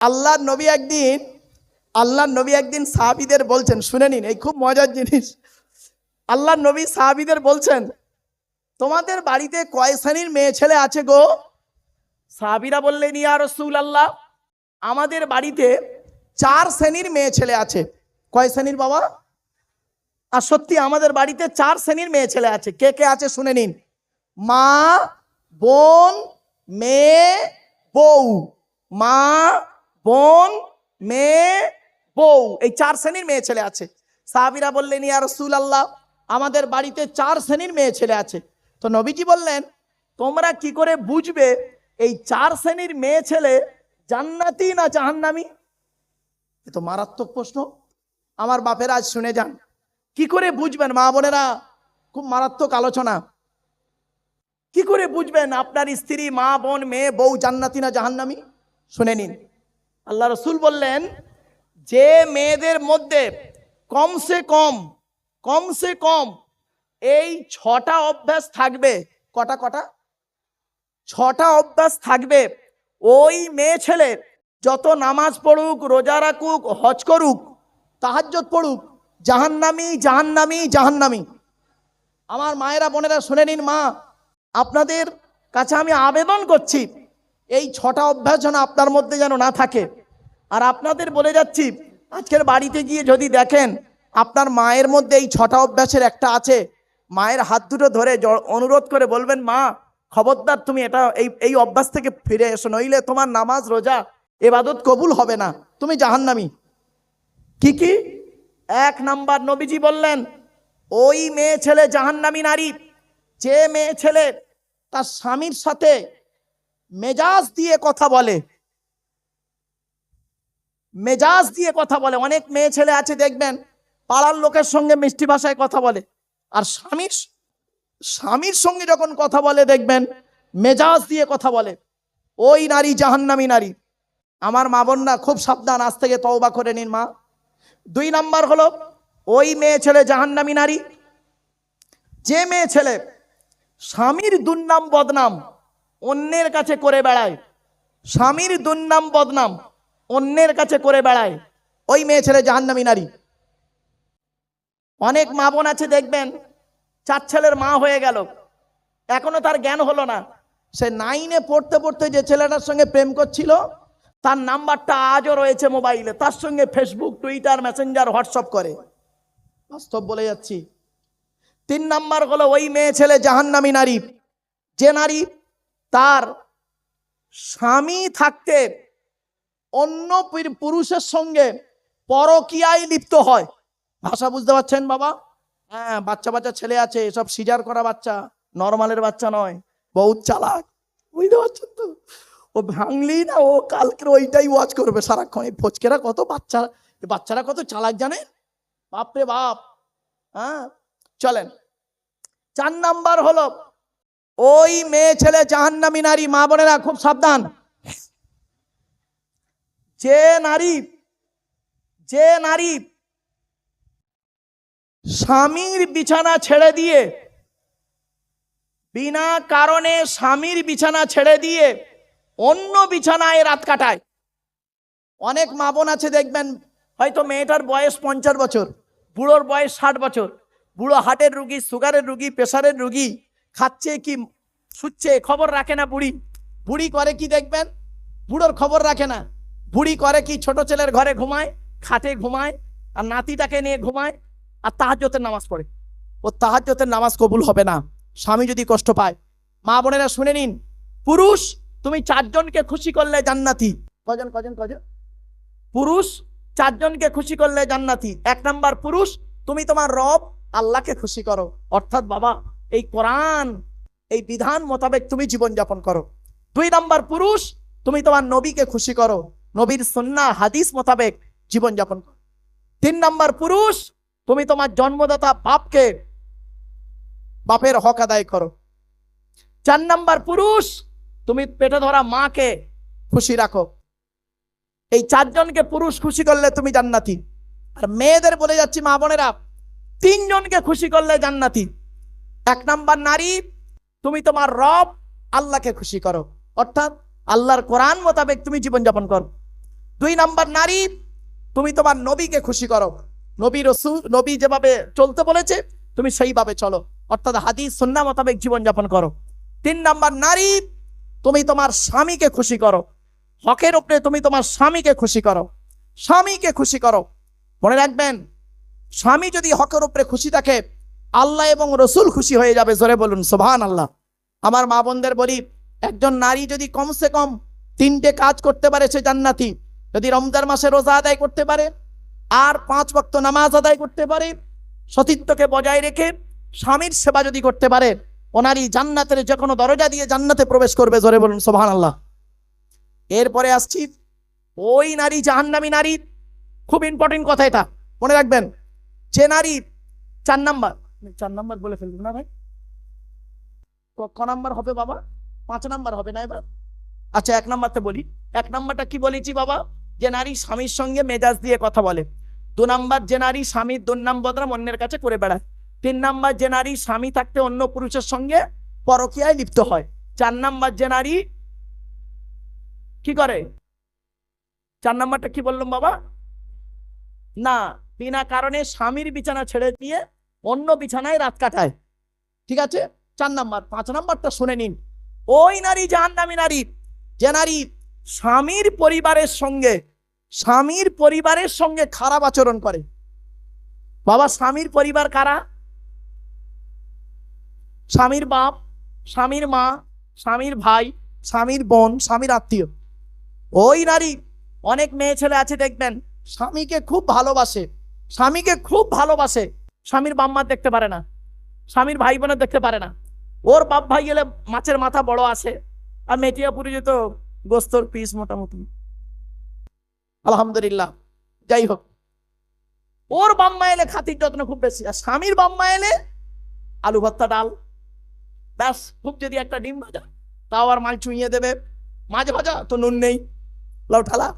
আল্লাহর নবী একদিন সাহাবীদের বলছেন, শুনে নিন, এই খুব মজার জিনিস। আল্লাহর নবী সাহাবীদের বলছেন, তোমাদের বাড়িতে কয় শ্রেণীর মেয়ে ছেলে আছে গো? সাহাবীরা বললেন, ইয়া রাসূলুল্লাহ, আমাদের বাড়িতে 4 শ্রেণীর মেয়ে ছেলে আছে। কয় শ্রেণীর বাবা? আর সত্যি আমাদের বাড়িতে 4 শ্রেণীর মেয়ে ছেলে আছে। কে কে আছে শুনে নিন। মা, বোন, মেয়ে, বউ। মা, বোন, মেয়ে, বউ, এই 4 শ্রেণীর মেয়ে ছেলে আছে। সাহাবীরা বললেন, ইয়া রাসূলুল্লাহ, আমাদের বাড়িতে 4 শ্রেণীর মেয়ে ছেলে আছে। তো নবীজি বললেন, তোমরা কি করে বুঝবে এই 4 শ্রেণীর মেয়ে ছেলে জান্নাতি না জাহান্নামী? এ তো মারাত্মক প্রশ্ন। আমার বাপেরা আজ শুনে যান, কি করে বুঝবেন? মা বোনেরা, খুব মারাত্মক আলোচনা। কি করে বুঝবেন আপনার স্ত্রী, মা, বোন, মেয়ে, বউ জান্নাতি না জাহান্নামী? শুনে নিন। আল্লাহ রসুল বললেন, যে মেয়েদের মধ্যে কমসে কম এই 6টা অভ্যাস থাকবে। কটা? 6টা অভ্যাস থাকবে। ওই মেয়ে ছেলে যত নামাজ পড়ুক, রোজা রাখুক, হজ করুক, তাহাজ্জুদ পড়ুক, জাহান্নামী। আমার মায়েরা, বোনেরা শুনে নিন। মা, আপনাদের কাছে আমি আবেদন করছি, এই 6টা অভ্যাস যেন আপনার মধ্যে যেন না থাকে। আর আপনাদের বলে যাচ্ছি, আজকের বাড়িতে গিয়ে যদি দেখেন আপনার মায়ের মধ্যে এই 6টা অভ্যাসের একটা আছে, মায়ের হাত দুটো ধরে অনুরোধ করে বলবেন, মা খবরদার তুমি এই অভ্যাস থেকে ফিরে এসো, নইলে তোমার নামাজ, রোজা, ইবাদত কবুল হবে না, তুমি জাহান্নামী। কি? 1 নাম্বার, নবীজি বললেন, ওই মেয়ে ছেলে জাহান্নামী নারী যে মেয়ে ছেলে তার স্বামীর সাথে মেজাজ দিয়ে কথা বলে। অনেক মেয়ে ছেলে আছে দেখবেন, পাড়ার লোকের সঙ্গে মিষ্টি ভাষায় কথা বলে, আর স্বামীর সঙ্গে যখন কথা বলে দেখবেন মেজাজ দিয়ে কথা বলে। ওই নারী জাহান্নামী নারী। আমার মা বোনরা খুব সাবধান, আজ থেকে তওবা করে নিন মা। 2 নাম্বার হলো, ওই মেয়ে ছেলে জাহান্নামী নারী যে মেয়ে ছেলে স্বামীর দুর্নাম বদনাম অন্যের কাছে করে বেড়ায়। স্বামীর দুর্নাম বদনাম অন্যের কাছে করে বেড়ায়, ওই মেয়ে ছেলে জাহান্নামী নারী। অনেক মা বোন আছে দেখবেন, 4 ছেলের মা হয়ে গেল, এখনো তার জ্ঞান হলো না। সে 9-এ পড়তে যে ছেলেটার সঙ্গে প্রেম করছিল, তার নাম্বারটা আজও রয়েছে মোবাইলে, তার সঙ্গে ফেসবুক, টুইটার, মেসেঞ্জার, হোয়াটসঅ্যাপ করে। বাস্তব বলে যাচ্ছি। 3 নাম্বার হলো, ওই মেয়ে ছেলে জাহান্নামী নারী যে নারী তার স্বামী থাকতে অন্য পুরুষের সঙ্গে পরকীয়ায় লিপ্ত হয়। ভাষা বুঝতে পারছেন বাবা? হ্যাঁ, বাচ্চা ছেলে আছে, এসব সিজার করা বাচ্চা, নরমালের বাচ্চা নয়, বহুত চালাক। বুঝতে পারছেন তো? ও ভাঙলি না, ও কালকে ওইটাই ওয়াচ করবে সারাক্ষণ। এই ফচকেরা কত বাচ্চারা কত চালাক জানেন, বাপরে বাপ। হ্যাঁ, চলেন। 4 নাম্বার হলো, ওই মেয়ে ছেলে জাহান্নামী নারী। মা বোনেরা খুব সাবধান। যে নারী স্বামীর বিছানা ছেড়ে দিয়ে, বিনা কারণে স্বামীর বিছানা ছেড়ে দিয়ে অন্য বিছানায় রাত কাটায়। অনেক মা বোন আছে দেখবেন, হয়তো মেয়েটার বয়স 50 বছর, বুড়োর বয়স 60 বছর, বুড়ো হার্টের রুগী, সুগারের রুগী, প্রেসারের রুগী, খাচ্ছে কি শুচ্ছে খবর রাখে না। বুড়ি করে কি দেখবেন, বুড়োর খবর রাখে না। বুড়ি করে কি, ছোট ছেলের ঘরে ঘুমায়, খাটে ঘুমায়, আর নাতিটাকে নিয়ে ঘুমায়, আর তাহাজ্জুদের নামাজ পড়ে। ও তাহাজ্জুদের নামাজ কবুল হবে না স্বামী যদি কষ্ট পায়। মা বোনেরা শুনে নিন, পুরুষ তুমি 4 জনকে খুশি করলে জান্নাতি। কজন? পুরুষ 4 জনকে খুশি করলে জান্নাতি। 1 নাম্বার, পুরুষ তুমি তোমার রব আল্লাহকে খুশি করো, অর্থাৎ বাবা এই কোরআন, এই বিধান মোতাবেক তুমি জীবন যাপন করো। 2 নাম্বার, পুরুষ তুমি তোমার নবীকে খুশি করো, নবীর সুন্নাহ হাদিস মোতাবেক জীবন যাপন করো। 3 নাম্বার, পুরুষ তুমি তোমার জন্মদাতা বাপের হক আদায় করো। 4 নাম্বার, পুরুষ তুমি পেটে ধরা মাকে খুশি রাখো। এই 4 জনকে পুরুষ খুশি করলে তুমি জান্নাতি। আর মেয়েদের বলে যাচ্ছি মা বোনেরা, 3 জনকে খুশি করলে জান্নাতি। 1 নাম্বার, নারী তুমি তোমার রব আল্লাহকে খুশি করো, অর্থাৎ আল্লাহর কোরআন মোতাবেক তুমি জীবন যাপন করো। 2 নাম্বার নারী, তুমি তোমার নবীকে খুশি করো। নবী রাসূল, নবী যেভাবে চলতে বলেছে তুমি সেইভাবে চলো, অর্থাৎ হাদিস সুন্নাহ মোতাবেক জীবনযাপন করো। 3 নাম্বার নারী, তুমি তোমার স্বামীকে খুশি করো। হকের উপরে তুমি তোমার স্বামীকে খুশি করো, স্বামীকে খুশি করো। মনে রাখবেন, স্বামী যদি হকের উপরে খুশি থাকে, আল্লাহ এবং রসুল খুশি হয়ে যাবে। জোরে বলুন সুবহানাল্লাহ। আমার মা বোনদের বলি, একজন নারী যদি কমসে কম 3টে কাজ করতে পারে সে জান্নাতি। যদি রমজান মাসে রোজা আদায় করতে পারে, আর 5 ওয়াক্ত নামাজ আদায় করতে পারে, সতীত্বকে বজায় রেখে স্বামীর সেবা যদি করতে পারে, ও নারী জান্নাতের যে কোনো দরজা দিয়ে জান্নাতে প্রবেশ করবে। জোরে বলুন সুবহানাল্লাহ। এরপরে আসছি, ওই নারী জাহান্নামী নারী। খুব ইম্পর্টেন্ট কথা এটা, মনে রাখবেন। যে নারী 4 নাম্বার বলে ফেলবো না ভাই, ক নাম্বার হবে বাবা? 5 নাম্বার হবে না এবার? আচ্ছা 1 নাম্বারতে বলি। 1 নাম্বারটা কি বলেছি বাবা? যে নারী স্বামীর সঙ্গে মেজাজ দিয়ে কথা বলে। 2 নাম্বার, যে নারী স্বামীর দুর্নাম বদনাম অন্যের কাছে করে বেড়ায়। 3 নাম্বার, যে নারী স্বামী থাকতে অন্য পুরুষের সঙ্গে পরকীয়ায় লিপ্ত হয়। 4 নাম্বার, যে নারী কি করে? 4 নাম্বারটা কি বললাম বাবা? না, বিনা কারণে স্বামীর বিছানা ছেড়ে দিয়ে অন্য বিছানায় রাত কাটায়। ঠিক আছে, 4 নাম্বার। 5 নাম্বারটা শুনে নিন। ওই নারী জাহান্নামী নারী, যে নারী স্বামীর পরিবারের সঙ্গে খারাপ আচরণ করে। বাবা, স্বামীর পরিবার কারা? স্বামীর বাপ, স্বামীর মা, স্বামীর ভাই, স্বামীর বোন, স্বামীর আত্মীয়। ওই নারী, অনেক মেয়ে ছেলে আছে দেখবেন, স্বামীকে খুব ভালোবাসে, স্বামীর বাম্মা দেখতে পারে না, স্বামীর ভাই বোনের দেখতে পারে না। ওর বাপ ভাই গেলে মাছের মাথা বড় আসে, আর মেটিয়াপুরি যেত গোস্তর পিস মোটামুটি, আলহামদুলিল্লাহ। যাই হোক, ওর বাম্মা এলে খাতির যত্ন খুব বেশি, আর স্বামীর বাম্মা এলে আলু ভর্তা ডাল, ব্যাস। খুব যদি একটা ডিম ভাজা, তাও আর মাল চুইয়ে দেবে। মাছ ভাজা তো নুন নেই, লাউ ঠালা,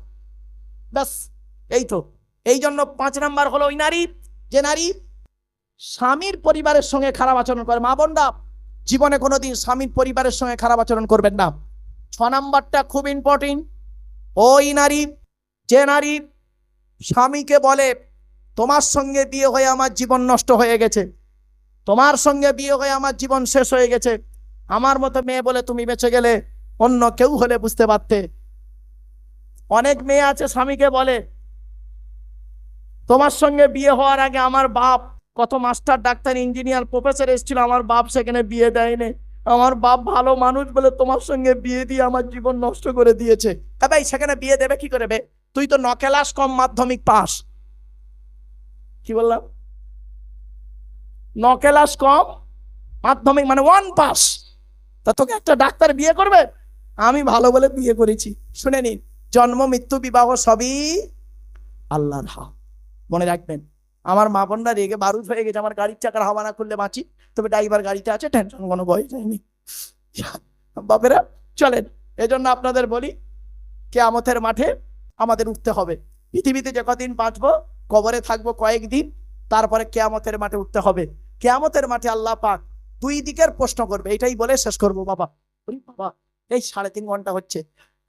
ব্যাস। এই তো, এই জন্য 5 নাম্বার হলো ওই নারী, যে নারী স্বামীর পরিবারের সঙ্গে খারাপ আচরণ করে। মা বোনরা, জীবনে কোনোদিন স্বামীর পরিবারের সঙ্গে খারাপ আচরণ করবেন না। 6 নাম্বারটা খুব ইম্পর্টেন্ট। ওই নারী, যে নারী স্বামীকে বলে, তোমার সঙ্গে বিয়ে হয়ে আমার জীবন নষ্ট হয়ে গেছে, তোমার সঙ্গে বিয়ে হয়ে আমার জীবন শেষ হয়ে গেছে, আমার মতো মেয়ে বলে তুমি বেঁচে গেলে, অন্য কেউ হলে বুঝতে পারতে। অনেক মেয়ে আছে স্বামীকে বলে, তোমার সঙ্গে বিয়ে হওয়ার আগে আমার বাপ কত মাস্টার, ডাক্তার, ইঞ্জিনিয়ার, প্রফেসর এসেছিল, আমার বাপ সেখানে বিয়ে দেয়নি, আমার বাপ ভালো মানুষ বলে তোমার সঙ্গে বিয়ে দিয়ে আমার জীবন নষ্ট করে দিয়েছে। ভাই, সেখানে বিয়ে দেবে কি করে? তুই তো 9 ক্লাস কম মাধ্যমিক পাস। কি বললাম? 9 ক্লাস কম মাধ্যমিক মানে 1 পাস। তা তোকে একটা ডাক্তার বিয়ে করবে? আমি ভালো বলে বিয়ে করেছি। শুনে নিন, জন্ম মৃত্যু বিবাহ সবই আল্লাহর হাত। মনে রাখবেন, আমার মা বোনরা রেগে বারুদ হয়ে গেছে, আমার গাড়ির চাকার হাওয়া না খুললে বাঁচি, তবে ড্রাইভার গাড়িতে আছে, টেনশন কোনো ভয় যায়নি। বাপেরা চলেন, এজন্য আপনাদের বলি, কিয়ামতের মাঠে আমাদের উঠতে হবে। পৃথিবীতে যে কদিন বাঁচবো, কবরে থাকবো কয়েকদিন, তারপরে কিয়ামতের মাঠে উঠতে হবে। কিয়ামতের মাঠে আল্লাহ পাক 2 দিকের প্রশ্ন করবে। এটাই বলে শেষ করবো বাবা। বাবা, এই 3.5 ঘন্টা হচ্ছে।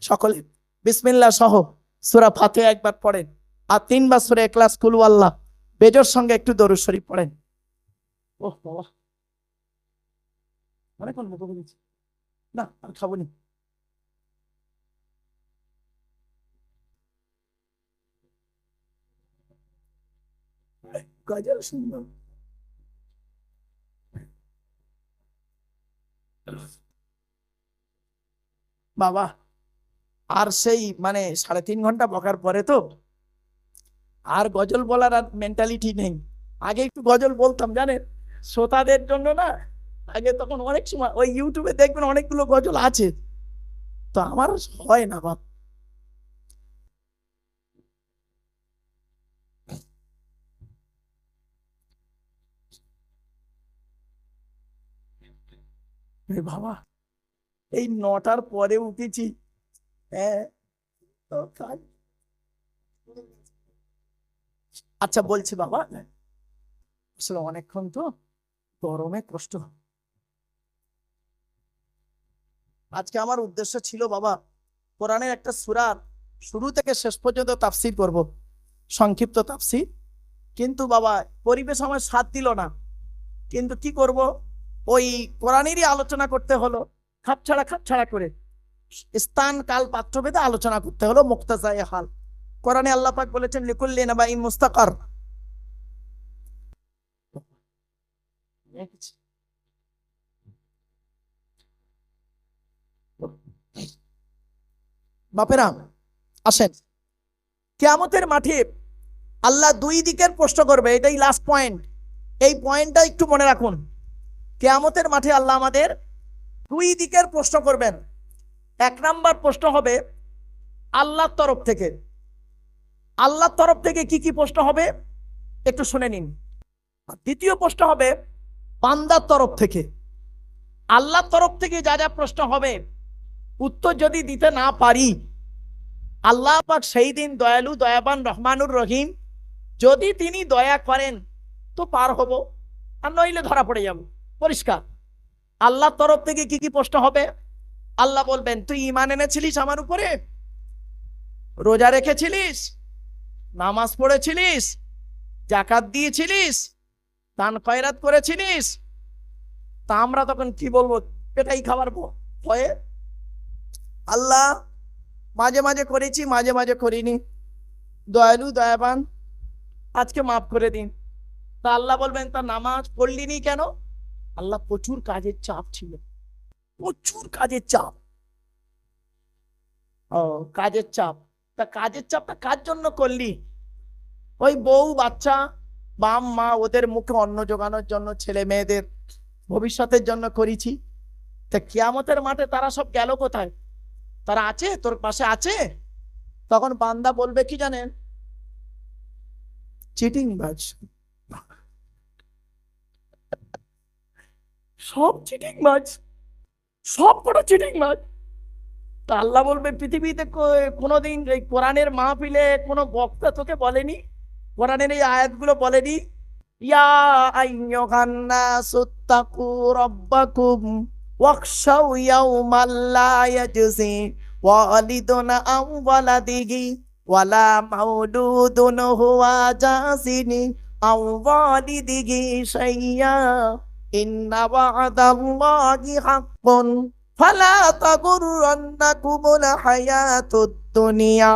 সকলে বিসমিল্লাহ সহ সূরা ফাতিহা একবার পড়েন, আর 3 বার সূরা ইখলাস, কুল আল্লাহ, বেজোর সঙ্গে একটু দরুদ শরীফ পড়েন। ওহ বাবা, অনেকক্ষণ মুখ বলেছি না, আর খাবো নি। গজল সুন্দর। বাবা, আর সেই মানে 3.5 ঘন্টা বকার পরে তো আর গজল বলার আর মেন্টালিটি নেই। আগে একটু গজল বলতাম জানেন, শ্রোতাদের জন্য না। আগে তখন অনেক সময় ওই ইউটিউবে দেখবেন অনেকগুলো গজল আছে, তো আমার হয় না বাপ। বাবা, এই 9টার পরে উঠেছি। হ্যাঁ, তো আচ্ছা বলছি বাবা, আসলে অনেকক্ষণ তো গরমে কষ্ট। আজকে আমার উদ্দেশ্য ছিল বাবা, কোরআনের একটা সূরা শুরু থেকে শেষ পর্যন্ত তাফসির করব, সংক্ষিপ্ত তাফসির। কিন্তু বাবা পরিবেশ আমার সাথ দিল না, কিন্তু কি করব, ওই কোরআনেরই আলোচনা করতে হলো, খাপছাড়া করে স্থান কাল পাত্রভেদে আলোচনা করতে হলো, মুক্তাসায়ে হাল। কোরআনে আল্লাহ পাক বলেছেন লিকুল্লি নাবাইন মুস্তাকার। বাপেরা আসেন, কিয়ামতের মাঠে আল্লাহ দুই দিকের প্রশ্ন করবে, এটাই লাস্ট পয়েন্ট, এই পয়েন্টটা একটু মনে রাখুন। কিয়ামতের মাঠে আল্লাহ আমাদের দুই দিকের প্রশ্ন করবেন। এক নাম্বার প্রশ্ন হবে আল্লাহর তরফ থেকে। আল্লাহর তরফ থেকে কি কি প্রশ্ন হবে একটু শুনে নিন। দ্বিতীয় প্রশ্ন হবে বান্দার তরফ থেকে। আল্লাহর তরফ থেকে যা যা প্রশ্ন হবে, উত্তর যদি দিতে না পারি, আল্লাহ পাক সেই দিন দয়ালু, দয়াবান, রহমানুর রহিম, যদি তিনি দয়া করেন তো পার হব, আর নইলে ধরা পড়ে যাব, পরিষ্কার। আল্লাহর তরফ থেকে কি কি প্রশ্ন হবে? আল্লাহ বলবেন তুই ঈমান এনেছিলিস আমার উপরে, রোজা রেখেছিলিস, নামাজ পড়েছিলিস, যাকাত দিয়েছিলিস, দান খয়রাত করেছিলিস? তা আমরা তখন কি বলবো? পেটাই খাবার ভয়ে আল্লাহ মাঝে মাঝে করেছি, মাঝে মাঝে করিনি, দয়ালু দয়াবান, আজকে মাফ করে দিন। তা আল্লাহ বলবেন তা নামাজ পড়লিনি কেন? আল্লাহ প্রচুর কাজের চাপ ছিল, প্রচুর কাজের চাপ। ও কাজের চাপ, তা কাজের চাপটা কার জন্য করলি? ওই বউ বাচ্চা, বাম মা, ওদের মুখে অন্ন জোগানোর জন্য, ছেলে মেয়েদের ভবিষ্যতের জন্য করেছি। তা কিয়ামতের মাঠে তারা সব গেল কোথায়? তারা আছে তোর পাশে আছে? তখন বান্দা বলবে কি জানেন? চিটিং বাজ, সব চিটিং বাজ, সব কটা চিটিং বাজ। তা আল্লাহ বলবে পৃথিবীতে কোনোদিন এই কোরআনের মাহফিলে কোনো বক্তা তোকে বলেনি, কোরআনের এই আয়াতগুলো বলেনি? ইয়া আইয়ুহান নাসু তাকু রাব্বাকুম ওয়াখশাউ ইয়াওমান লা ইয়াজজি ওয়ালিদুন আন ওয়ালাদিহি ওয়ালা মাউলুদুন হুয়া জাযিন আন ওয়ালিদিহি শাইয়্যা ইন্না ওয়া'দাল্লাহি হাক্কুন ফালা তাগুররান্নাকুমুল হায়াতুদ দুনিয়া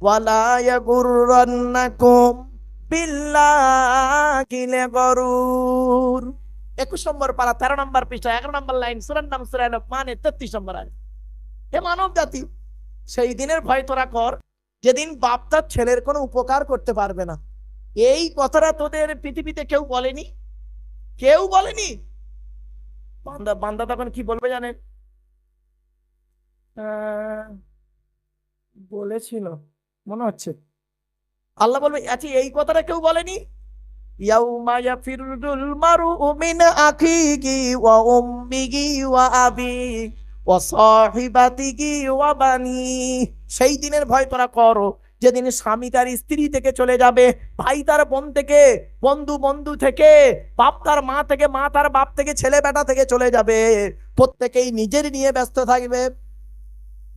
ওয়ালা ইয়াগুররান্নাকুম বিল্লাহিল গরুর। 21 নম্বর পারা 13 নম্বর পৃষ্ঠা 11 নম্বর লাইন, সূরার নাম সূরা লোকমান 33 নম্বর আয়াত। হে মানব জাতি, সেই দিনের ভয় তোরা কর যেদিন বাপ তার ছেলের কোনো উপকার করতে পারবে না। এই কথাটা তোদের পৃথিবীতে কেউ বলেনি, কেউ বলেনি। বান্দা তখন কি বলবে জানেন? বলেছিল মনে হচ্ছে। আল্লাহ বলবে আচ্ছা এই কথাটা কেউ বলেনি? ইয়াউমা ইয়াফিরুল মারউ মিন আখিহি ওয়া উম্মিহি ওয়া আবিহি ওয়া সাহিবাতিহি ওয়া বানি। সেই দিনের ভয় তোরা করো যেদিন স্বামী তার স্ত্রী থেকে চলে যাবে, ভাই তার বোন থেকে, বন্ধু বন্ধু থেকে, বাপ তার মা থেকে, মা তার বাপ থেকে, ছেলে বেটা থেকে চলে যাবে, প্রত্যেকেই নিজের নিয়ে ব্যস্ত থাকবে।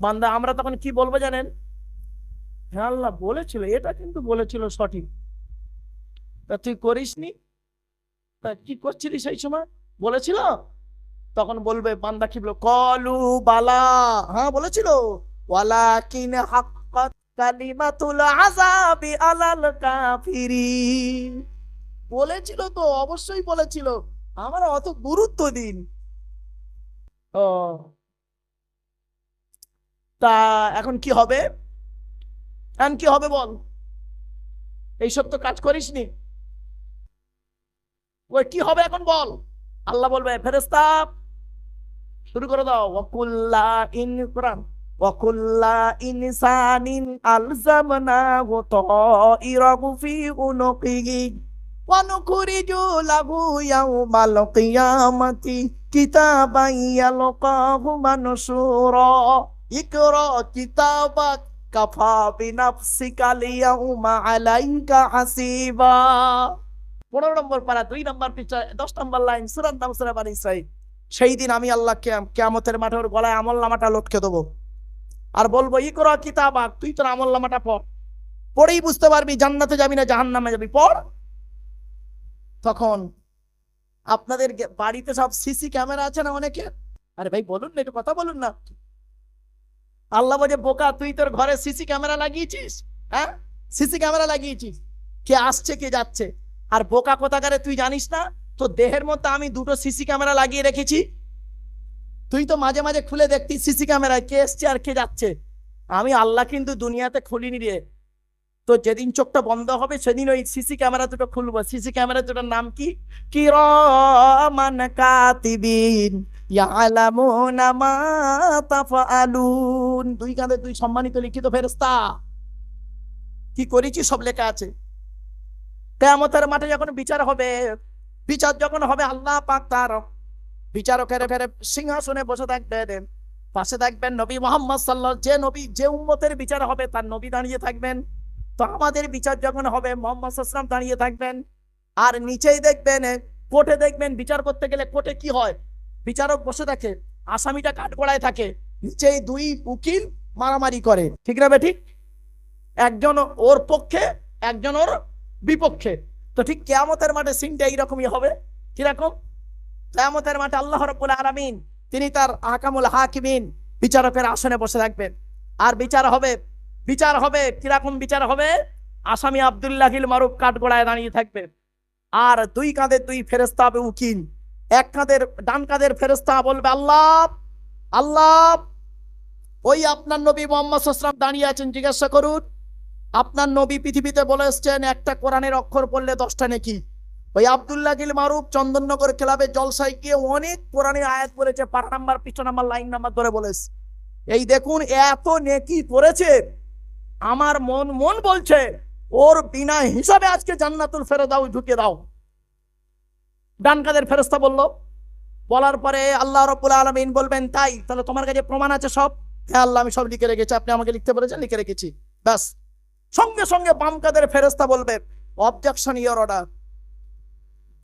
বান্দা আমরা তখন কি বলবো জানেন? হ্যাঁ আল্লাহ বলেছিল, এটা কিন্তু বলেছিল সঠিক, তা তুই করিসনি, তা কি করছিলি সেই সময়? বলেছিল? তখন বলবে বান্দা কি বলবো? কলু বালা, হ্যাঁ বলেছিল, ওয়ালাকিন হাক্কাত কালিমাতুল আযাবি আলাল কাফিরিন। বলেছিল তো, অবশ্যই বলেছিল, আমরা অত গুরুত্ব দিন। ও তা এখন কি হবে? এখন কি হবে বল? এইসব তো কাজ করিসনি, ওই কি হবে এখন বল? আল্লাহ বলবে ফেরেশতা শুরু করে দাও, ওয়াকুল্লা ইন কুরআন ওয়াকুল্লা ইনসানিন আলজামনাহু তাইরাহু ফি উনুকিহি ওয়া নুখরিজু লাহু ইয়াওমাল কিয়ামাতি কিতাবান ইয়ালকাহু মানসুরা ইকরা কিতাবাক কাফা বিনাফসিকা লিয়াউমা আলাইকা হাসিবা। 15 নম্বর পারা 2 নম্বর পৃষ্ঠা 10 নম্বর লাইন, সূরার নাম সূরা বনী ইসরাঈল। সেই দিন আমি আল্লাহ কিয়ামতের মাঠে ওর গলায় আমলনামাটা লটকে দেবো। আর বলবো ইকরা কিতাবাক, তুই তোর আমলনামাটা পড়, পড়েই বুঝতে পারবি জান্নাতে যাবি না জাহান্নামে যাবি, পড়। তখন আপনাদের বাড়িতে সব সিসি ক্যামেরা আছে না অনেকে? আরে ভাই বলুন না, একটু কথা বলুন না। আল্লাহ বলে বোকা, তুই তোর ঘরে সিসি ক্যামেরা লাগিয়েছিস? হ্যাঁ, সিসি ক্যামেরা লাগিয়েছিস, কে আসছে কে যাচ্ছে। আর বোকা কোথাকারে, তুই জানিস না তো দেহের মধ্যে আমি দুটো সিসি ক্যামেরা লাগিয়ে রেখেছি? তুই তো মাঝে মাঝে খুলে দেখতি সিসি ক্যামেরায় কে এসছে আর কে যাচ্ছে। আমি আল্লাহ কিন্তু দুনিয়াতে খুলিনি রে। তো যেদিন চোখটা বন্ধ হবে সেদিন ওই সিসি ক্যামেরা দুটো খুলবো। সিসি ক্যামেরা দুটোর নাম কি? কিরামান কাতিবিন ইয়ালামুনা মা তাফআলুন। দুই কাঁধে দুই সম্মানিত লিখিত ফেরেশতা, কি করেছি সব লেখা আছে। কিয়ামতের মাঠে যখন বিচার হবে, বিচার যখন হবে, আল্লাহ পাক তার বিচারকের ফেরে সিংহাসনে বসে থাকবেন, পাশে থাকবেন নবী মুহাম্মদ সাল্লাল্লাহু আলাইহি ওয়াসাল্লাম। যে নবী, যে উম্মতের বিচার হবে তার নবী দাঁড়িয়ে থাকবেন। তো আমাদের বিচার যখন হবে মুহাম্মদ সাল্লাল্লাহু আলাইহি ওয়াসাল্লাম দাঁড়িয়ে থাকবেন। আর নিচেই দেখবেন, কোর্টে দেখবেন বিচার করতে গেলে কোর্টে কি হয়, বিচারক বসে থাকে, আসামিটা কাঠগড়ায় থাকে, নিচেই দুই উকিল মারামারি করে, ঠিক না বেঠিক? একজন ওর পক্ষে একজন ওর বিপক্ষে। তো ঠিক কিয়ামতের মাঠে সিনটা এইরকমই হবে। কিরকম? কিয়ামতের মাঠে আল্লাহ রাব্বুল আলামিন তিনি তার আহকামুল হাকিমিন বিচারকের আসনে বসে থাকবেন। আর বিচার হবে কিরকম বিচার হবে? আসামি আব্দুল্লাহিল মারুফ কাঠগড়ায় দাঁড়িয়ে থাকবে, আর দুই কাঁধে দুই ফেরেশতা হবে উকিল। এক কাঁধের ডান কাঁধের ফেরেশতা বলবে আল্লাহ আল্লাহ, ওই আপনার নবী মুহাম্মদ সাল্লাল্লাহু আলাইহি ওয়াসাল্লাম দাঁড়িয়ে আছেন, জিজ্ঞাসা করুন। আপনার নবী পৃথিবীতে বলে এসেছেন একটা কোরআনের অক্ষর পড়লে 10টা নেকি। ওই আব্দুল্লাহিল মারুফ চন্দননগর ক্লাবে জলসায় গিয়ে অনেক কোরআনের আয়াত বলেছে, পারা নাম্বার পৃষ্ঠা নাম্বার লাইন নাম্বার ধরে বলেছে, এই দেখুন এত নেকি করেছে, আমার মন বলছে ওর বিনা হিসাবে আজকে জান্নাতুল ফেরদাউস ঢুকিয়ে দাও। ডান কাদের ফেরেশতা বলল, বলার পরে আল্লাহ রাব্বুল আলামিন বলবেন তাই, তাহলে তোমার কাছে প্রমাণ আছে সব? হ্যাঁ আল্লাহ, আমি সব লিখে রেখেছি, আপনি আমাকে লিখতে বলেছেন, লিখে রেখেছি। ব্যাস, সঙ্গে সঙ্গে বাম কাদের ফেরেশতা বলবে অবজেকশন ইওর অর্ডার,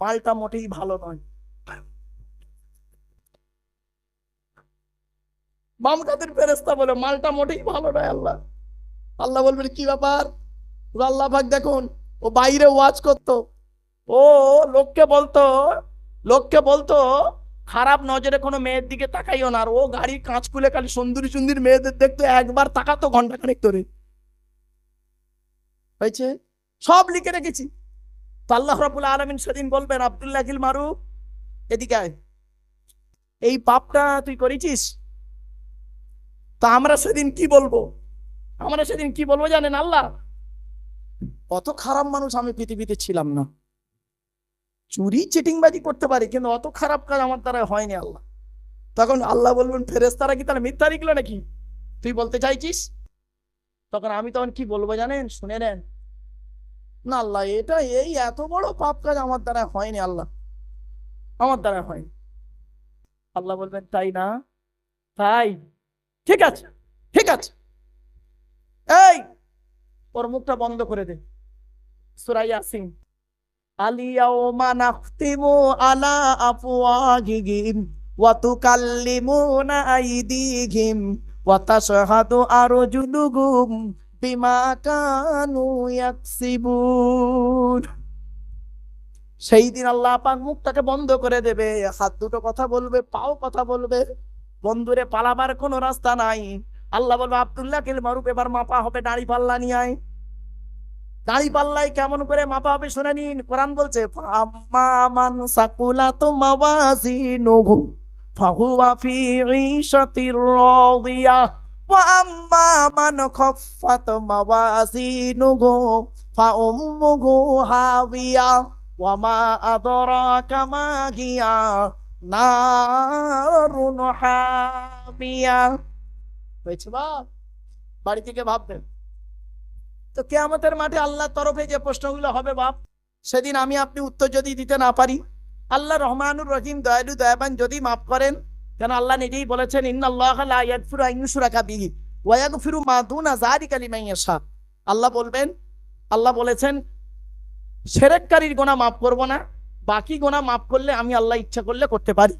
মালটা মোটেই ভালো নয়। বাম কাদের ফেরেশতা বলে মালটা মোটেই ভালো নয়। আল্লাহ বলবেন কি ব্যাপার? আল্লাহ পাক দেখুন, ও বাইরে ওয়াজ করতো, ও লোককে বলতো খারাপ নজরে কোনো মেয়ের দিকে তাকাইও না। আর ও গাড়ির কাঁচ খুলে খালি সুন্দরী সুন্দরী মেয়েদের দেখতো, একবার তাকাতো ঘন্টা খানেক ধরে। হয়েছে, সব লিখে রেখেছি। তো আল্লাহ রাব্বুল আলামিন সেদিন বলবেন আব্দুল্লাহিল মারুফ এদিকে আয়, এই পাপটা তুই করেছিস। তা আমরা সেদিন কি বলবো জানেন? আল্লাহ, অত খারাপ মানুষ আমি পৃথিবীতে ছিলাম না, চুরি চিটিংবাজি করতে পারি কিন্তু অত খারাপ কাজ আমার দ্বারা হয়নি আল্লাহ। তখন আল্লাহ বলবেন ফেরেশতারা কি তাহলে মিথ্যা লিখলো নাকি তুই বলতে চাইছিস? তখন আমি কি বলবো জানেন? শুনে নেন, না আল্লাহ, এটা এই এত বড় পাপ কাজ আমার দ্বারা হয়নি আল্লাহ, আমার দ্বারা হয়নি। আল্লাহ বলবেন তাই না? তাই, ঠিক আছে ঠিক আছে, এই ওর মুখটা বন্ধ করে দে। সূরা ইয়াসিন, আলিয়াউমা নাখতিমু আলা আফওয়াহিহিম ওয়া তুকাল্লিমুনা আইদিহিম ওয়া তাশহাদু আরজুলুহুম বিমা কানু ইয়াকসিবুন। সেই দিন আল্লাহ পাক মুখটাকে বন্ধ করে দেবে, হাত দুটো কথা বলবে, পাও কথা বলবে, বন্ধুরে পালাবার কোনো রাস্তা নাই। আল্লাহ বলবে আব্দুল্লাহিল মারুফ এবার মাপা হবে, দাড়ি পাল্লা নিয়ে আয়। দাড়ি পাল্লাই কেমন করে মাপা হবে শুনে নিন। কোরআন বলছে ফাম্মা মান সাকুলাত মাওয়াজিনুহু ফাহুয়া ফি ঈশাতির রাদিয়াহ ওয়া আম্মা মান খাফফাত মাওয়াজিনুহু ফাউম্মুহু হাবিয়া ওয়া মা আদরাকা মা হিয়া নারুন হামিয়া। হয়েছে বাড়ি থেকে ভাববেন। তো কিয়ামতের মাঠে আল্লাহর তরফে যে প্রশ্নগুলো হবে বাপ, সেদিন আমি আপনি উত্তর যদি দিতে না পারি, আল্লাহ রহমানুর রহিম দয়ালু দয়াবান যদি মাফ করেন, কেন আল্লাহ নিজেই বলেছেন ইন্নাল্লাহা লা ইয়াগফিরু আন ইউশরাকা বিহি ওয়া ইয়াগফিরু মা দুনা যালিকা লিমান ইয়াশা। আল্লাহ বলেছেন শিরককারীর গুনাহ মাফ করব না, বাকি গুনাহ মাফ করলে আমি আল্লাহ ইচ্ছা করলে করতে পারি।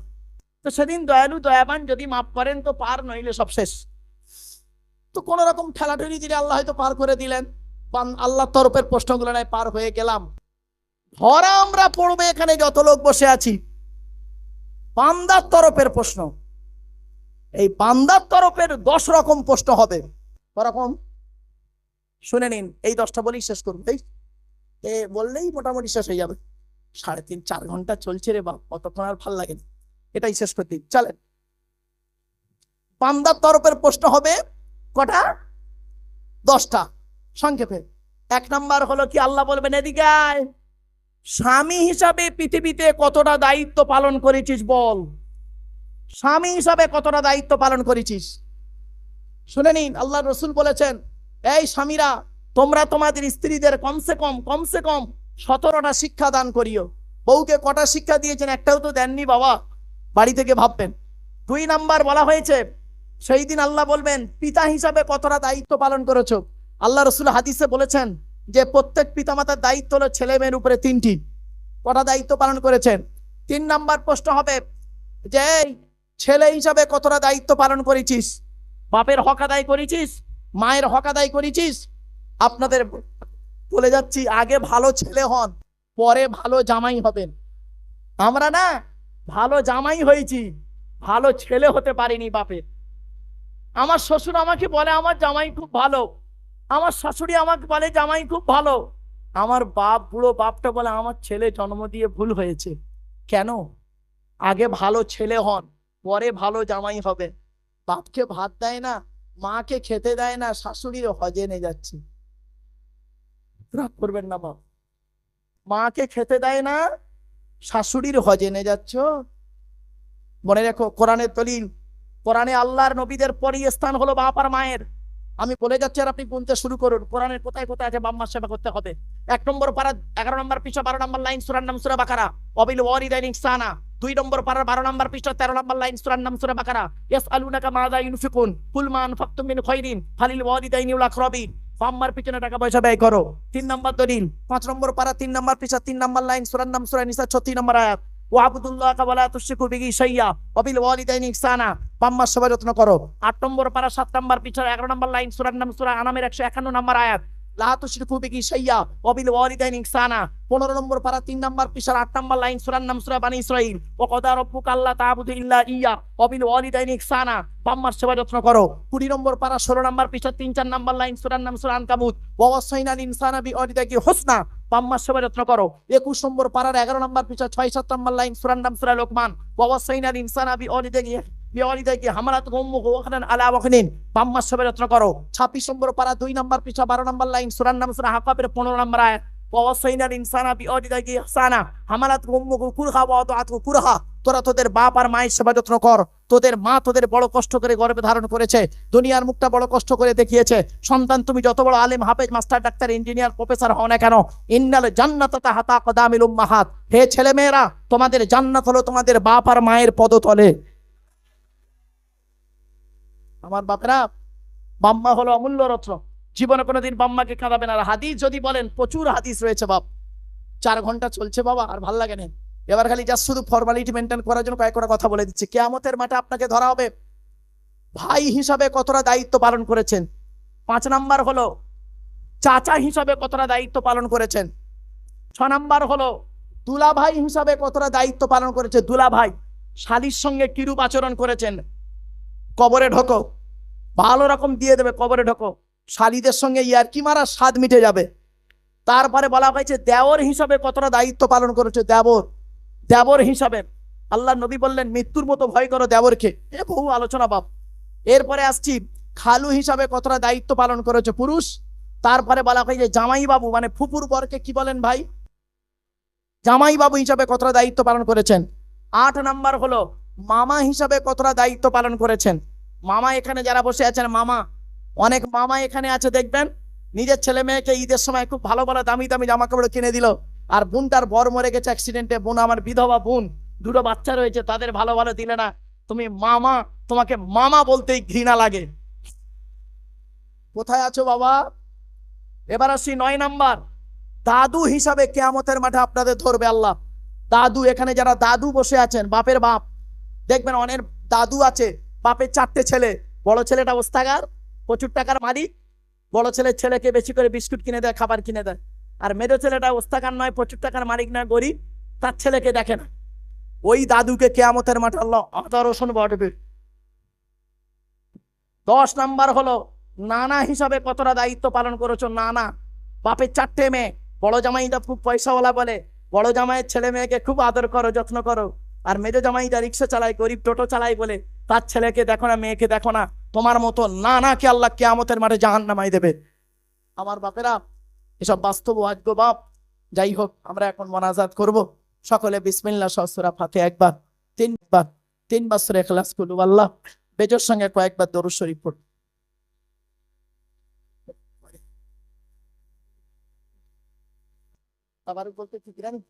তো সেদিন দয়ালু দয়াবান যদি মাফ করেন তো পার, নইলে সব শেষ। তো কোন রকম ঠেলাঠেলি দিলে আল্লাহ হয়তো পার করে দিলেন, আল্লাহর তরফের প্রশ্নগুলো নাই পার হয়ে গেলাম। ধরা আমরা পড়বে এখানে যত লোক বসে আছি, বান্দার তরফের প্রশ্ন। এই বান্দার তরফের 10 রকম প্রশ্ন হবে। ওরকম শুনে নিন, এই 10টা বলেই শেষ করবো। এই বললেই মোটামুটি শেষ হয়ে যাবে। 3.5-4 ঘন্টা চলছে রে বাপ, কতক্ষণ আর ভাল লাগে না, এটাই শেষ করতে চলেন। বান্দার তরফের প্রশ্ন হবে কটা? 10টা। সংক্ষেপে 1 নাম্বার হলো কি, আল্লাহ বলবেন এদিকে আয়, স্বামী হিসাবে পৃথিবীতে কতটা দায়িত্ব পালন করেছিস বল। স্বামী হিসাবে কতটা দায়িত্ব পালন করেছিস। শুনে নিন, আল্লাহ রসুল বলেছেন, এই স্বামীরা তোমরা তোমাদের স্ত্রীদের কমসে কম 17টা শিক্ষা দান করিও। বউকে কটা শিক্ষা দিয়েছেন? একটাও তো দেননি বাবা, বাড়ি থেকে ভাববেন। 2 নাম্বার বলা হয়েছে, সেই দিন আল্লাহ বলবেন পিতা হিসাবে কতটা দায়িত্ব পালন করেছো। আল্লাহ রসুল হাদিসে বলেছেন যে প্রত্যেক পিতামাতার দায়িত্ব হলো ছেলে মেয়ের উপরে 3টি। কটা দায়িত্ব পালন করেছেন? 3 নাম্বার প্রশ্ন হবে যে ছেলে হিসাবে কতটা দায়িত্ব পালন করেছিস। বাপের হক আদায় করেছিস, মায়ের হক আদায় করেছিস। আপনাদের বলে যাচ্ছি, আগে ভালো ছেলে হন, পরে ভালো জামাই হবেন। আমরা না ভালো জামাই হয়েছি, ভালো ছেলে হতে পারিনি বাপের। আমার শ্বশুর আমাকে বলে আমার জামাই খুব ভালো, আমার শাশুড়ি আমাকে বলে জামাই খুব ভালো, আমার বাপ বুড়ো বাপটা বলে আমার ছেলে জন্ম দিয়ে ভুল হয়েছে। কেন? আগে ভালো ছেলে হন, পরে ভালো জামাই হবে। বাপকে ভাত দেয় না, মাকে খেতে দেয় না, শাশুড়ির হজে নিয়ে যাচ্ছে। রাগ করবেন না বাপ, মাকে খেতে দেয় না, শাশুড়ির হজে নিয়ে যাচ্ছ। মনে রেখো, কোরআনের দলিল, কোরআনে আল্লাহর নবীদের পরই স্থান হলো বাপ আর মায়ের। আমি বলে যাচ্ছি আর আপনি গুনতে শুরু করুন, কোরআনের কোথায় কোথায় আছে বাপ মার সেবা করতে হবে। 1 নম্বর পারা 11 নম্বর পৃষ্ঠা 12 নম্বর লাইন সূরার নাম সূরা বাকারা, ওয়াবিল ওয়ালিদাইনি ইহসানা। 2 নম্বর পারা 12 নম্বর পৃষ্ঠা 13 নম্বর লাইন সূরার নাম সূরা বাকারা, ইয়াসআলুনাকা মাযা ইউনফিকুন কুল মা আনফাকতুম মিন খায়রিন ফালিল ওয়ালিদাইনি ওয়াল আকরাবিন। বাম্মার পিছনে টাকা পয়সা ব্যয় করো। 3 নম্বর দলিল 5 নম্বর পারা 3 নম্বর পৃষ্ঠা 3 নম্বর লাইন সূরার নাম সূরা নিসা 36 নম্বর আয়াত, ওয়াবুদুল্লাহা ওয়ালা তুশরিকু বিহি শাইয়্যা ওয়াবিল ওয়ালিদাইনি ইহসানা। বাম্মার সেবা যত্ন করো। 8 নম্বর পারা 7 নম্বর পৃষ্ঠা 11 নম্বর লাইন সূরার নাম সূরা আনামের 151 নম্বর আয়াত, লা তুশরিকু বিহি শাইয়্যা ওয়াবিল ওয়ালিদাইনি ইহসানা। 15 নম্বর পারা 3 নম্বর পৃষ্ঠা 8 নম্বর লাইন সূরার নাম সূরা বানী ইসরাঈল, ওয়া ক্বাদা রাব্বুকা আল্লা তা'বুদু ইল্লা ইয়্যা ওয়াবিল ওয়ালিদাইনি ইহসানা। বাম্মার সেবা যত্ন করো। 20 নম্বর পারা 16 নম্বর পৃষ্ঠা 3-4 নম্বর লাইন সূরার নাম সূরা আনকাবুত, ওয়া ওয়াসাইনাল ইনসানা বিওয়ালিদাইহি হুসনা। বাম্মার সেবা যত্ন করো। 21 নম্বর পারার 11 নম্বর পৃষ্ঠা 6-7 নম্বর লাইন সূরার নাম সূরা লোকমান, ওয়া ওয়াসাইনাল ইনসানা বিওয়ালিদাইহি হামালাতুহু উম্মুহু ওয়াহনান আলা ওয়াহনিন। বাম্মার সেবা যত্ন করো। 26 নম্বর পারা 2 নম্বর পৃষ্ঠা 12 নম্বর লাইন সূরার নাম সূরা হাক্কাবের 15 নম্বর আয়াত, ওয়া ওয়াসাইনাল ইনসানা বিওয়ালিদাইহি ইহসানা হামালাতুহু উম্মুহু কুরহা ওয়া ওয়াদাআতুহু কুরহা। তোরা তোদের বাপ আর মায়ের সেবা যত্ন কর। তোদের মা তোদের বড় কষ্ট করে গর্ভে ধারণ করেছে, দুনিয়ার মুখটা বড় কষ্ট করে দেখিয়েছে। সন্তান তুমি যত বড় আলেম, হাফেজ, মাস্টার, ডাক্তার, ইঞ্জিনিয়ার, প্রফেসর হও না কেন, ইন্নাল জান্নাতা তাহতা আকদামিল উম্মাহাত। হে ছেলে মেয়েরা, তোমাদের জান্নাত হলো তোমাদের বাপ আর মায়ের পদতলে। আমার বাপেরা, বাম্মা হলো অমূল্য রত্ন, জীবনে কোনোদিন বাম্মাকে কাঁদাবে না। আর হাদিস যদি বলেন, প্রচুর হাদিস রয়েছে বাপ। 4 ঘন্টা চলছে বাবা, আর ভাল লাগে না। এবার খালি যা শুধু ফর্মালিটি মেনটেন করার জন্য কয়েকটা কথা বলে দিচ্ছি। কিয়ামতের মাঠে আপনাকে ধরা হবে ভাই হিসাবে কতটা দায়িত্ব পালন করেছেন। 5 নাম্বার হলো চাচা হিসাবে কতটা দায়িত্ব পালন করেছেন। 6 নাম্বার হলো দুলা ভাই হিসাবে কতটা দায়িত্ব পালন করেছে। দুলা ভাই, শালীর সঙ্গে কিরূপ আচরণ করেছেন। কবরে ঢোকো, ভালো রকম দিয়ে দেবে, কবরে ঢোকো, শালীদের সঙ্গে ইয়ারকি মারা স্বাদ মিটে যাবে। তারপরে বলা হয়েছে দেওর হিসাবে কতটা দায়িত্ব পালন করেছে। দেবর হিসাবে আল্লাহ নবী বললেন মৃত্যুর মতো ভয় করো দেবরকে। এ বহু আলোচনা বাপ। এরপরে আসছি খালু হিসাবে কতটা দায়িত্ব পালন করেছে পুরুষ। তারপরে বলা হয় যে জামাই বাবু, মানে ফুপুর বরকে কি বলেন ভাই, জামাই বাবু হিসাবে কতটা দায়িত্ব পালন করেছেন। 8 নাম্বার হলো মামা হিসাবে কতটা দায়িত্ব পালন করেছেন। মামা, এখানে যারা বসে আছেন মামা, অনেক মামা এখানে আছে দেখবেন, নিজের ছেলে মেয়েকে ঈদের সময় খুব ভালো ভালো দামি দামি জামা কাপড় কিনে দিল, আর বোনটার বর মরে গেছে অ্যাক্সিডেন্টে, বোন আমার বিধবা বোন, 2টো বাচ্চা রয়েছে, তাদের ভালো ভালো দিলে না। তুমি মামা, তোমাকে মামা বলতেই ঘৃণা লাগে। কোথায় আছো বাবা? এবার আসি 9 নাম্বার, দাদু হিসাবে কিয়ামতের মাঠে আপনাদের ধরবে আল্লাহ। দাদু, এখানে যারা দাদু বসে আছেন, বাপের বাপ, দেখবেন অনেক দাদু আছে, বাপের 4টে ছেলে, বড় ছেলেটা ওস্তাগার, প্রচুর টাকার মালিক, বড় ছেলেকে বেশি করে বিস্কুট কিনে দেয়, খাবার কিনে দেয়। আর মেজো ছেলেটা ওস্তাকার নয়, প্রচুর টাকার মালিক না, গরিব, তার ছেলেকে দেখে না। ওই দাদুকে কিয়ামতের মাঠে আল্লাহ আদর্শন বটবে। 10 নাম্বার হলো নানা হিসাবে কতটা দায়িত্ব পালন করেছো। নানা, বাপের 4টে মেয়ে, বড় জামাইটা খুব পয়সাওয়ালা বলে বড় জামাইয়ের ছেলে মেয়েকে খুব আদর করো, যত্ন করো। আর মেজো জামাইটা রিক্সা চালায়, গরিব, টোটো চালায় বলে তার ছেলেকে দেখো না, মেয়েকে দেখো না। তোমার মতো নানাকে আল্লাহ কিয়ামতের মাঠে জাহান্নামায় দেবে। আমার বাপেরা, এসব বাস্তব আজগ বাপ। যাই হোক, আমরা এখন মোনাজাত করব। সকলে বিসমিল্লাহ সূরা ফাতিহা একবার, 3বার সূরা ইখলাস কুল আল্লাহ, বেজোর সঙ্গে কয়েকবার দরুদ শরীফ পড়ব। আবার বলতে ঠিক জানি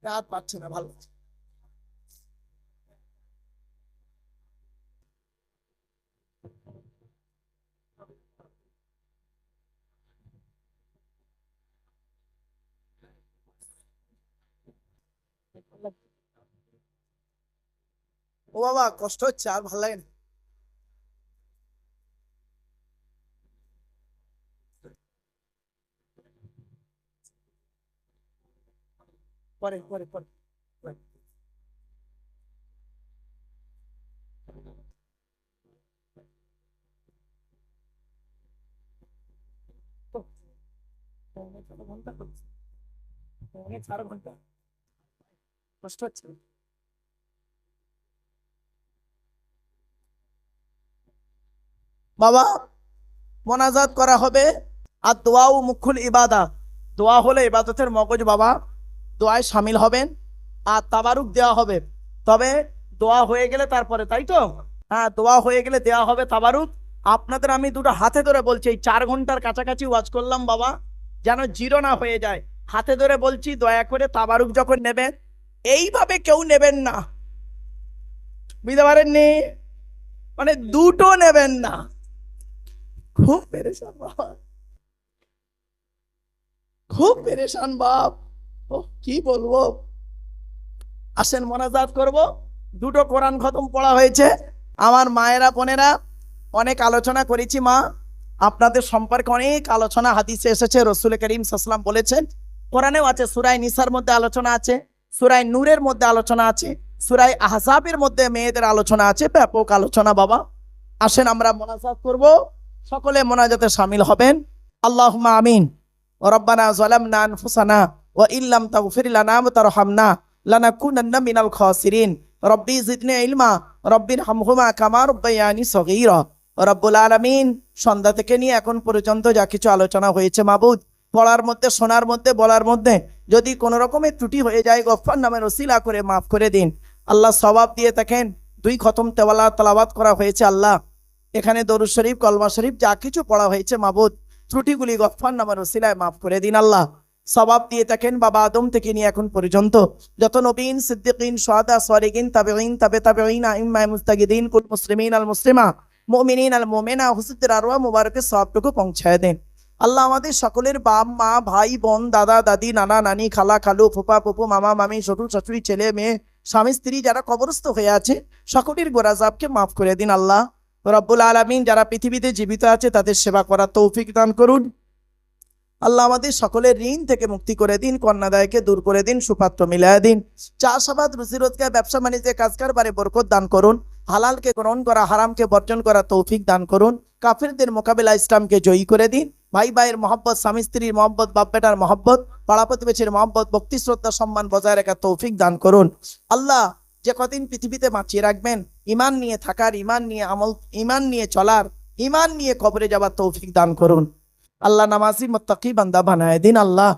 রাত পাচ্ছে না, ভালো ও বাবা, কষ্ট হচ্ছে, আর ভালো লাগে না। পরে পরে পরে পরে। ঘন্টা করছে, 4 ঘন্টা কষ্ট হচ্ছে। বাবা, মোনাজাত করা হবে। আর দোয়াও মুখুল ইবাদা, দোয়া হলে ইবাদতের মগজ বাবা। দোয়ায় সামিল হবেন আর তাবারুক দেওয়া হবে। তবে দোয়া হয়ে গেলে তারপরে, তাই তো? হ্যাঁ, দোয়া হয়ে গেলে দেওয়া হবে তাবারুক। আপনাদের আমি দুটো হাতে ধরে বলছি, এই 4 ঘন্টার কাছাকাছি ওয়াজ করলাম বাবা, যেন জিরো না হয়ে যায়। হাতে ধরে বলছি, দয়া করে তাবারুক যখন নেবেন এইভাবে কেউ নেবেন না, বুঝতে পারেননি? মানে দুটো নেবেন না। খুব পেরেশান বাবা, খুব পেরেশান বাপ। ও কি বলবো। আসেন মোনাজাত করব। দুটো কোরআন খতম পড়া হয়েছে। আমার মায়েরা বোনেরা, অনেক আলোচনা করেছি মা, আপনাদের সম্পর্কে অনেক আলোচনা হাদিসে এসেছে। রসুল করিম সাল্লাল্লাহু আলাইহি ওয়াসাল্লাম বলেছেন, কোরআনেও আছে, সূরা নিসার মধ্যে আলোচনা আছে, সূরা নূরের মধ্যে আলোচনা আছে, সূরা আহজাবের মধ্যে মেয়েদের আলোচনা আছে, ব্যাপক আলোচনা বাবা। আসেন আমরা মোনাজাত করব, সকলে মোনাজাতে শামিল হবেন। আল্লাহুম্মা আমিন। রব্বানা যালামনা আনফুসানা ওয়া ইল্লাম তাগফির লানা ওয়া তারহামনা লানাকুনান্না মিনাল খাসিরিন। রব্বি জিদনি ইলমা রব্বির হামহুমা কামা রাব্বায়ানি সগীরা। রব্বুল আলামিন, সন্ধ্যা থেকে নিয়ে এখন পর্যন্ত যা কিছু আলোচনা হয়েছে মাবুদ, পড়ার মধ্যে, শোনার মধ্যে, বলার মধ্যে যদি কোনো রকমের ত্রুটি হয়ে যায়, গফফার নামের ওসিলা করে মাফ করে দিন আল্লাহ। সওয়াব দিয়ে থাকেন। 2 খতম তেলাওয়াত করা হয়েছে আল্লাহ। এখানে দরুদ শরীফ, কলমা শরীফ যা কিছু পড়া হয়েছে মাবুদ, ত্রুটিগুলি গফফার নামের ওসিলায় মাফ করে দিন আল্লাহ। সওয়াব দিয়ে থাকেন বাবা আদম থেকে নিয়ে এখন পর্যন্ত যত নবীন, সিদ্দিকিন, শুহাদা, সালিহিন, তাবেঈন, তাবেঈন, আইম্মায়ে মুজতাহিদিন, কুল মুসলিমিন আল মুসলিমা, মুমিনিন আল মুমিনা, হুজুরদের আরওয়াহ মুবারকের সওয়াবটুকু পৌঁছায় দেন আল্লাহ। আমাদের সকলের বাপ মা, ভাই বোন, দাদা দাদি, নানা নানি, খালা খালু, ফুপা ফুপু, মামা মামি, শ্বশুর শাশুড়ি, ছেলে মেয়ে, স্বামী স্ত্রী যারা কবরস্থ হয়ে আছে, সকলের গোরাজাবকে মাফ করে দিন আল্লাহ। রব্বুল আলামিন, যারা পৃথিবীতে জীবিত আছে তাদের সেবা করার তৌফিক দান করুন আল্লাহ। আমাদের সকলের ঋণ থেকে মুক্তি করে দিন, কন্যাদায়কে দূর করে দিন, সুপাত্র মিলায় দিন। চাষাবাদ, রুজি রোজগার, ব্যবসা বাণিজ্যে কাজ কারবারে বরকত দান করুন। হালালকে গ্রহণ করা, হারামকে বর্জন করা তৌফিক দান করুন। কাফিরদের মোকাবেলা ইসলামকে জয়ী করে দিন। ভাই ভাইয়ের মহব্বত, স্বামী স্ত্রীর মহব্বত, বাপ বেটার মহব্বত, পাড়া প্রতিবেশীর মহব্বত, ভক্তি শ্রদ্ধা সম্মান বজায় রাখার তৌফিক দান করুন আল্লাহ। যে কদিন পৃথিবীতে বাঁচিয়ে রাখবেন, ইমান নিয়ে থাকার, ইমান নিয়ে আমল, ইমান নিয়ে চলার, ইমান নিয়ে কবরে যাবার তৌফিক দান করুন আল্লাহ। নামাজি মুত্তাকি বান্দা বানায় দিন আল্লাহ।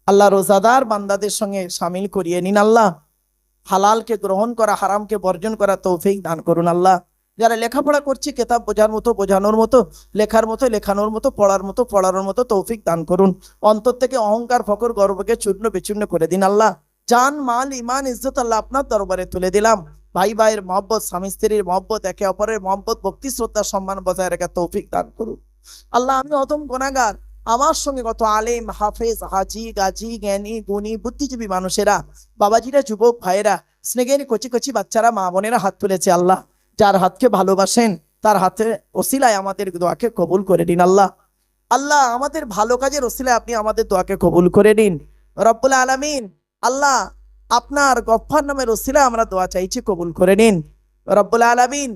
আল্লাহ রোজাদার বান্দাদের সঙ্গে শামিল করিয়ে নিন আল্লাহ। হালালকে গ্রহণ করা, হারামকে বর্জন করা তৌফিক দান করুন আল্লাহ। যারা লেখাপড়া করছে, কিতাব বোঝার মতো, বোঝানোর মতো, লেখার মতো, লেখানোর মতো, পড়ার মতো, পড়ানোর মতো তৌফিক দান করুন। অন্তর থেকে অহংকার, ফকর, গর্বকে চূর্ণ বিচূর্ণ করে দিন আল্লাহ। জান, মাল, ইমান, ইজ্জত আল্লাহ আপনার দরবারে তুলে দিলাম। ভাই ভাইয়ের মহব্বত, স্বামী স্ত্রীর মহব্বত, একে অপরের মহব্বত, ভক্তি শ্রদ্ধা সম্মান বজায় রাখার তৌফিক দান করুন আল্লাহ। আমি অদম গুনাহগার, আমার সঙ্গে কত আলেম, হাফেজ, হাজি, গাজী, জ্ঞানী, গুণী, বুদ্ধিজীবী মানুষেরা, বাবাজিরা, যুবক ভাইয়েরা, স্নেহের কচি কচি বাচ্চারা, মা বোনেরা হাত তুলেছে আল্লাহ। যার হাতকে ভালোবাসেন তার হাতে ওসিলায় আমাদের দোয়াকে কবুল করে দিন আল্লাহ। আল্লাহ আমাদের ভালো কাজের ওসিলায় আপনি আমাদের দোয়াকে কবুল করে নিন রব্বুল আলামিন। আল্লাহ আপনার গফফার নামের ওসিলায় আমরা দোয়া চাইছি, কবুল করে নিন রব্বুল আলামিন।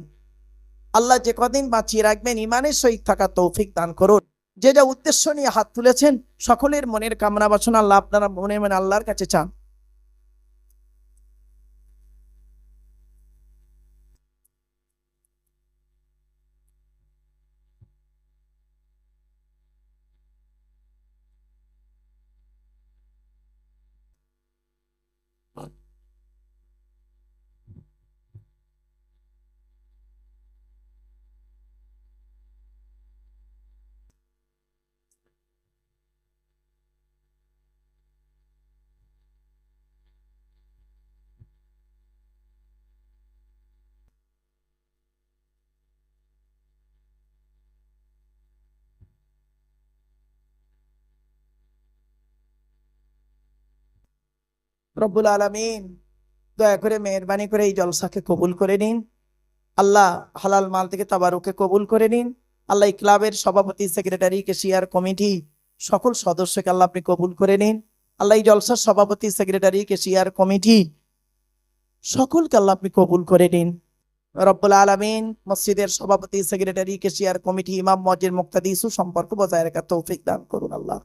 আল্লাহ যে কদিন বাঁচিয়ে রাখবেন ইমানের সহিত থাকার তৌফিক দান করুন। যে যা উদ্দেশ্য নিয়ে হাত তুলেছেন সকলের মনের কামনা বাসনা আল্লাহ আপনারা মনে মনে আল্লাহর কাছে চান। রব্বুল আলামিন দয়া করে মেহেরবানি করে এই জলসাকে কবুল করে নিন আল্লাহ। হালাল মাল থেকে তাবারুকে কবুল করে নিন আল্লাহ। এই ক্লাবের সভাপতি, সেক্রেটারি, কেশিয়ার কমিটি সকল সদস্যকে আল্লাহ আপনি কবুল করে নিন আল্লাহ। এই জলসার সভাপতি, সেক্রেটারি, কেশিয়ার কমিটি সকলকে আল্লাহ আপনি কবুল করে নিন রব্বুল আলামিন। মসজিদের সভাপতি, সেক্রেটারি, কেশিয়ার কমিটি, ইমাম, মুয়াজ্জিন, মুক্তাদি সুসম্পর্ক বজায় রাখার তৌফিক দান করুন আল্লাহ।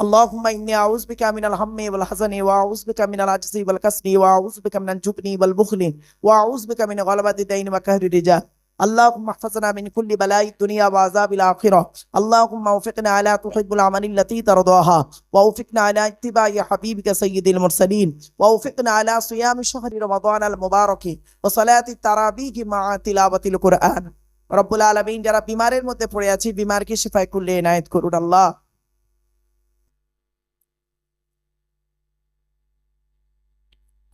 اللهم إني أعوذ بك من الهم والحزن وأعوذ بك من العجز والكسل وأعوذ بك من الجبن والبخل وأعوذ بك من غلبة الدين وقهر الرجال. اللهم احفظنا من كل بلاء الدنيا وعذاب الآخرة. اللهم وفقنا على تحب العمل التي ترضاها ووفقنا على اتباع حبيبك سيد المرسلين ووفقنا على صيام شهر رمضان المبارك وصلاة التراويح مع تلاوة القرآن. رب العالمين যারা বিমারের মধ্যে পড়ে আছি বিমারকে শিফায়ে কুল্লি ইনায়েত করুন আল্লাহ।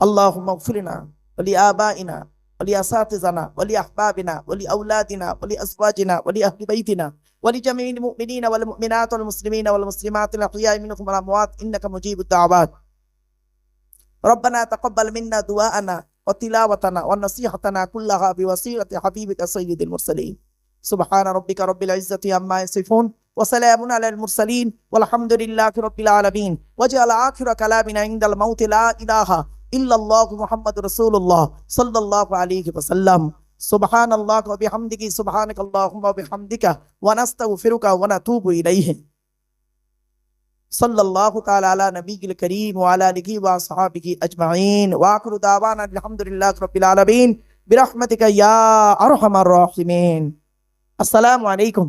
اللهم اغفر لنا ولآبائنا ولأساتذتنا ولأحبابنا ولأولادنا ولأزواجنا ولأهل بيتنا ولجميع المؤمنين والمؤمنات والمسلمين والمسلمات الأحياء منهم والأموات إنك مجيب الدعوات. ربنا تقبل منا دعاءنا وتلاوتنا ونصيحتنا كلها بوسيلة حبيبك سيد المرسلين. سبحان ربك رب العزة عما يصفون وسلام على المرسلين والحمد لله رب العالمين. وجعل آخر كلامنا عند الموت لا إله إلا الله محمد رسول الله صلى الله عليه وسلم. سبحان الله وبحمده سبحانك اللهم وبحمدك ونستغفرك ونتوب إليه. صلى الله تعالى على نبي الكريم وعلى آله وصحبه أجمعين وآخر دعوانا الحمد لله رب العالمين برحمتك يا أرحم الراحمين. السلام عليكم.